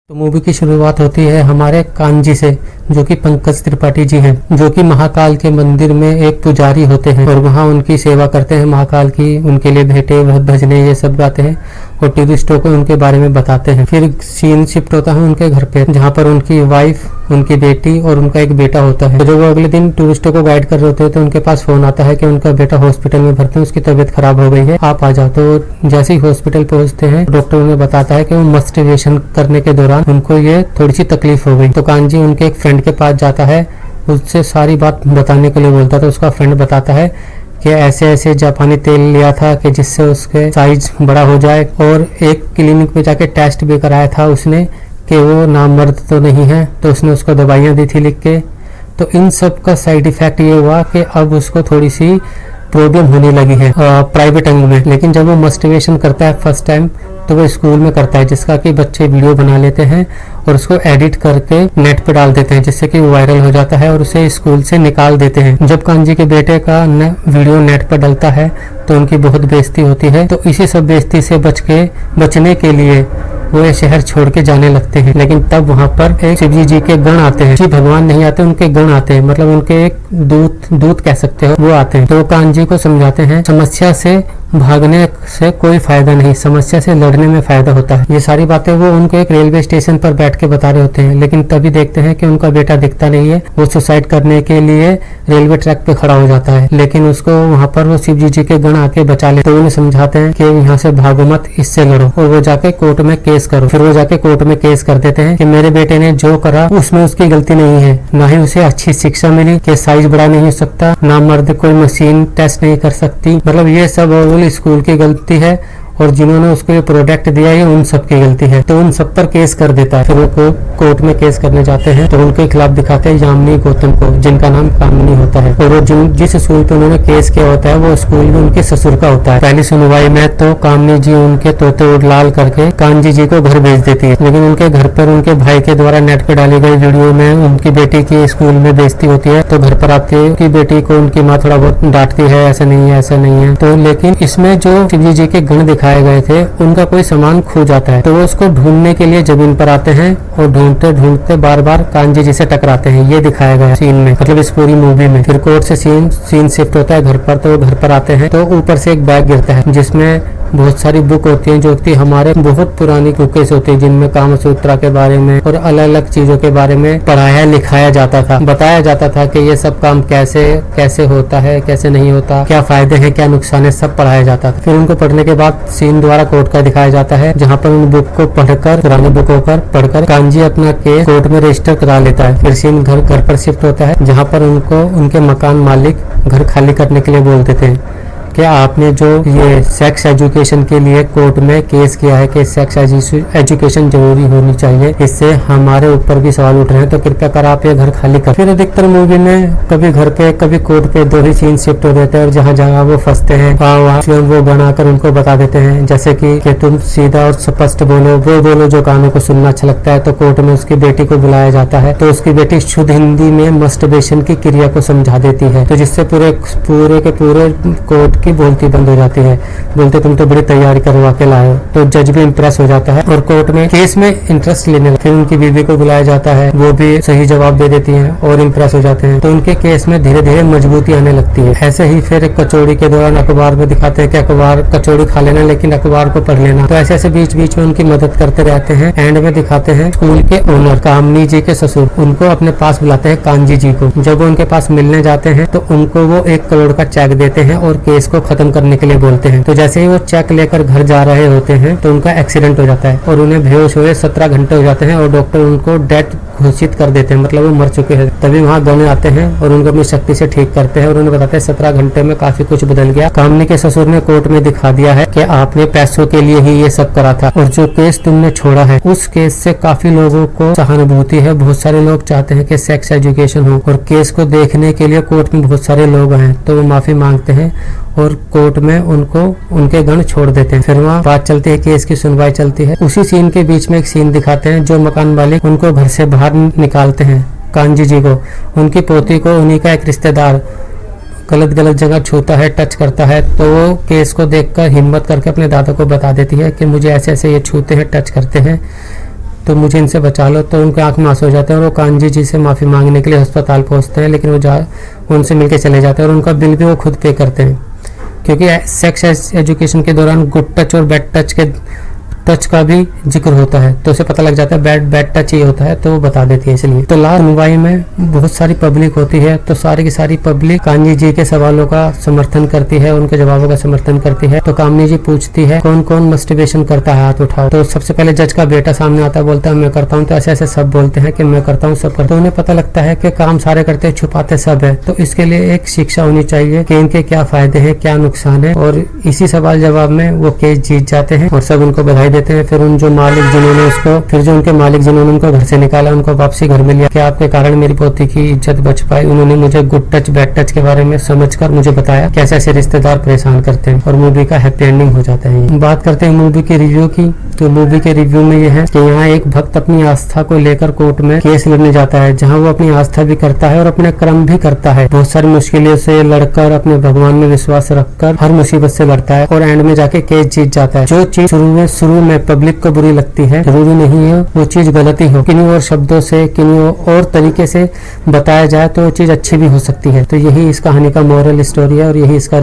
तो मूवी की शुरुआत होती है हमारे कांजी से, जो कि पंकज त्रिपाठी जी हैं, जो कि महाकाल के मंदिर में एक पुजारी होते हैं और वहाँ उनकी सेवा करते हैं महाकाल की। उनके लिए भेंटे भजने ये सब गाते हैं और टूरिस्टों को उनके बारे में बताते हैं। फिर सीन शिफ्ट होता है उनके घर पे, जहाँ पर उनकी वाइफ, उनकी बेटी और उनका एक बेटा होता है। तो जब वो अगले दिन टूरिस्टों को गाइड कर रहे होते हैं तो उनके पास फोन आता है कि उनका बेटा हॉस्पिटल में भर्ती है, उसकी तबीयत खराब हो गई है, आप आ जाओ। तो जैसे ही हॉस्पिटल पहुंचते हैं डॉक्टर उन्हें बताता है कि वो मस्टरबेशन करने के दौरान उनको ये थोड़ी सी तकलीफ हो गई। तो कांजी उनके एक फ्रेंड के पास जाता है, उससे सारी बात बताने के लिए बोलता है। तो उसका फ्रेंड बताता है कि ऐसे ऐसे जापानी तेल लिया था कि जिससे उसके साइज बड़ा हो जाए, और एक क्लिनिक पे जाके टेस्ट भी कराया था उसने कि वो नामर्द तो नहीं है, तो उसने उसको दवाइयाँ दी थी लिख के। तो इन सब का साइड इफेक्ट ये हुआ कि अब उसको थोड़ी सी प्रॉब्लम होने लगी है प्राइवेट अंग में। लेकिन जब वो मस्टरबेशन करता है फर्स्ट टाइम तो वो स्कूल में करता है, जिसका कि बच्चे वीडियो बना लेते हैं और उसको एडिट करके नेट पे डाल देते हैं, जिससे कि वो वायरल हो जाता है और उसे स्कूल से निकाल देते हैं। जब कांजी के बेटे का वीडियो नेट पर डलता है तो उनकी बहुत बेइज्जती होती है। तो इसी सब बेइज्जती से बचने के लिए वो ये शहर छोड़ के जाने लगते हैं। लेकिन तब वहाँ पर एक शिवजी जी के गण आते हैं। शिव भगवान नहीं आते, उनके गण आते हैं, मतलब उनके एक दूत कह सकते हो, वो आते हैं। तो वो कांजी को समझाते हैं समस्या से भागने से कोई फायदा नहीं, समस्या से लड़ने में फायदा होता है। ये सारी बातें वो उनको एक रेलवे स्टेशन पर बैठ के बता रहे होते हैं। लेकिन तभी देखते हैं कि उनका बेटा दिखता नहीं है। वो सुसाइड करने के लिए रेलवे ट्रैक पे खड़ा हो जाता है, लेकिन उसको वहाँ पर वो शिवजी जी के गण आके बचा ले। तो उन्हें समझाते हैं कि यहाँ से भागो मत, इससे लड़ो और वो जाके कोर्ट में केस करो। फिर वो जाके कोर्ट में केस कर देते हैं कि मेरे बेटे ने जो करा उसमें उसकी गलती नहीं है, ना ही उसे अच्छी शिक्षा मिली कि साइज बड़ा नहीं हो सकता, ना मर्द कोई मशीन टेस्ट नहीं कर सकती, मतलब ये सब स्कूल की गलती है और जिन्होंने उसको ये प्रोडक्ट दिया है उन सब की गलती है। तो उन सब पर केस कर देता है। फिर वो कोर्ट में केस करने जाते हैं तो उनके खिलाफ दिखाते हैं यामिनी गौतम को, जिनका नाम कामिनी होता है। और वो जिस स्कूल पे उन्होंने केस किया होता है वो स्कूल में उनके ससुर का होता है। पहली सुनवाई में तो कामिनी जी उनके तोते उड़लाल करके कांजी जी को घर भेज देती है, लेकिन उनके घर पर उनके भाई के द्वारा नेट पे डाली गई वीडियो में उनकी बेटी की स्कूल में बेइज्जती होती है। तो घर पर आती है कि बेटी को उनकी माँ थोड़ा बहुत डांटती है, ऐसा नहीं है ऐसा नहीं है। तो लेकिन इसमें जो शिवजी जी के गण दिखाए गए थे उनका कोई सामान खो जाता है, तो वो उसको ढूंढने के लिए जमीन पर आते हैं और ढूंढते ढूंढते बार बार कांजी जी से टकराते हैं। ये दिखाया गया सीन में, मतलब इस पूरी मूवी में। फिर कोर्ट से सीन शिफ्ट होता है घर पर। तो वो घर पर आते हैं तो ऊपर से एक बैग गिरता है जिसमें बहुत सारी बुक होती हैं, जो कि हमारे बहुत पुरानी बुकें होती है, जिनमें कामसूत्रा के बारे में और अलग अलग चीजों के बारे में पढ़ाया लिखाया जाता था, बताया जाता था कि ये सब काम कैसे कैसे होता है, कैसे नहीं होता, क्या फायदे हैं क्या नुकसान है, सब पढ़ाया जाता था। फिर उनको पढ़ने के बाद सीन द्वारा कोर्ट का दिखाया जाता है, जहाँ पर उन बुक को पढ़कर, पुरानी बुकों पर पढ़कर कांजी अपना केस कोर्ट में रजिस्टर करा लेता है। फिर सीन घर पर शिफ्ट होता है, जहाँ पर उनको उनके मकान मालिक घर खाली करने के लिए बोल देते हैं कि आपने जो ये सेक्स एजुकेशन के लिए कोर्ट में केस किया है कि सेक्स एजुकेशन जरूरी होनी चाहिए, इससे हमारे ऊपर भी सवाल उठ रहे हैं, तो कृपया कर आप ये घर खाली कर। फिर अधिकतर मूवी में कभी घर पे कभी कोर्ट पे दो ही सीन शिफ्ट हो देते हैं और जहाँ जहाँ वो फंसते हैं वहाँ वो बनाकर उनको बता देते हैं, जैसे कि तुम सीधा और स्पष्ट बोलो, वो बोलो जो कानों को सुनना अच्छा लगता है। तो कोर्ट में उसकी बेटी को बुलाया जाता है, तो उसकी बेटी शुद्ध हिंदी में मस्टरबेशन की क्रिया को समझा देती है, तो जिससे पूरे के पूरे कोर्ट की बोलती बंद हो जाती है। बोलते तुम तो बड़ी तैयारी करवा के लाए हो। तो जज भी इम्प्रेस हो जाता है और कोर्ट में केस में इंटरेस्ट लेने लगता है। फिर उनकी बीवी को बुलाया जाता है, वो भी सही जवाब दे देती है और इम्प्रेस हो जाते हैं। तो उनके केस में धीरे धीरे मजबूती आने लगती है। ऐसे ही फिर कचौड़ी के दौरान अखबार में दिखाते हैं कि कचौड़ी खा लेना लेकिन अखबार को पढ़ लेना। तो ऐसे बीच बीच में उनकी मदद करते रहते हैं। एंड में दिखाते हैं स्कूल के ओनर कामिनी जी के ससुर, उनको अपने पास बुलाते हैं कांजी जी को। जब वो उनके पास मिलने जाते हैं तो उनको वो 1 करोड़ का चेक देते हैं और केस को खत्म करने के लिए बोलते हैं। तो जैसे ही वो चेक लेकर घर जा रहे होते हैं तो उनका एक्सीडेंट हो जाता है और उन्हें बेहोश हुए 17 घंटे हो जाते हैं और डॉक्टर उनको डेथ घोषित कर देते हैं, मतलब वो मर चुके हैं। तभी वहाँ गण आते हैं और उनको अपनी शक्ति से ठीक करते हैं और उन्हें बताते हैं 17 घंटे में काफी कुछ बदल गया। कामिनी के ससुर ने कोर्ट में दिखा दिया है कि आपने पैसों के लिए ही ये सब करा था और जो केस तुमने छोड़ा है उस केस से काफी लोगों को सहानुभूति है। बहुत सारे लोग चाहते हैं कि सेक्स एजुकेशन हो और केस को देखने के लिए कोर्ट में बहुत सारे लोग आए, तो वो माफी मांगते हैं और कोर्ट में उनको उनके गण छोड़ देते हैं। फिर वहाँ बात चलती है, केस की सुनवाई चलती है। उसी सीन के बीच में एक सीन दिखाते हैं, जो मकान मालिक उनको घर से बाहर निकालते हैं कांजी जी को, उनकी पोती को उन्हीं का एक रिश्तेदार गलत जगह छूता है, टच करता है, तो वो केस को देखकर हिम्मत करके अपने दादा को बता देती है कि मुझे ऐसे ऐसे ये छूते हैं, टच करते हैं। तो मुझे इनसे बचा लो, तो उनके आंख में आंसू हो जाते हैं और वो कान्जी जी से माफ़ी मांगने के लिए अस्पताल पहुंचते हैं, लेकिन वो उनसे मिलके चले जाते हैं और उनका बिल भी वो खुद पे करते हैं, क्योंकि सेक्स एजुकेशन के दौरान गुड टच और बैड टच का भी जिक्र होता है, तो उसे पता लग जाता है बैड टच ही होता है, तो वो बता देती है। इसलिए तो लास्ट सुनवाई में बहुत सारी पब्लिक होती है, तो सारी की सारी पब्लिक कान्जी जी के सवालों का समर्थन करती है, उनके जवाबों का समर्थन करती है। तो कामनी जी पूछती है कौन कौन मस्टरबेशन करता है, हाथ उठाओ। तो सबसे पहले जज का बेटा सामने आता है, बोलता है मैं करता हूँ। तो ऐसे ऐसे सब बोलते हैं कि मैं करता हूँ, सब करता हूँ। उन्हें पता लगता है कि काम सारे करते हैं, छुपाते सब है। तो इसके लिए एक शिक्षा होनी चाहिए कि इनके क्या फायदे हैं, क्या नुकसान है। और इसी सवाल जवाब में वो केस जीत जाते हैं और सब उनको बधाई देते हैं। फिर उन जो मालिक जिन्होंने उनको घर से निकाला, उनको वापसी घर में लिया कि आपके कारण मेरी पोती की इज्जत बच पाई। उन्होंने मुझे गुड टच बैड टच के बारे में समझकर मुझे बताया कैसे ऐसे रिश्तेदार परेशान करते हैं, और मूवी का हैप्पी एंडिंग हो जाता है। बात करते हैं मूवी के रिव्यू की। तो मूवी के रिव्यू में यह है कि यहाँ एक भक्त अपनी आस्था को लेकर कोर्ट में केस लड़ने जाता है, जहाँ वो अपनी आस्था भी करता है और अपने कर्म भी करता है। बहुत सारी मुश्किलों से लड़कर अपने भगवान में विश्वास रखकर हर मुसीबत से लड़ता है और एंड में जाके केस जीत जाता है। जो चीज शुरू में पब्लिक को बुरी लगती है, जरूरी नहीं है वो चीज गलती हो, किन्हीं और शब्दों से, किन्हीं और तरीके से बताया जाए तो वो चीज अच्छी भी हो सकती है। तो यही इस कहानी का मोरल स्टोरी है और यही इसका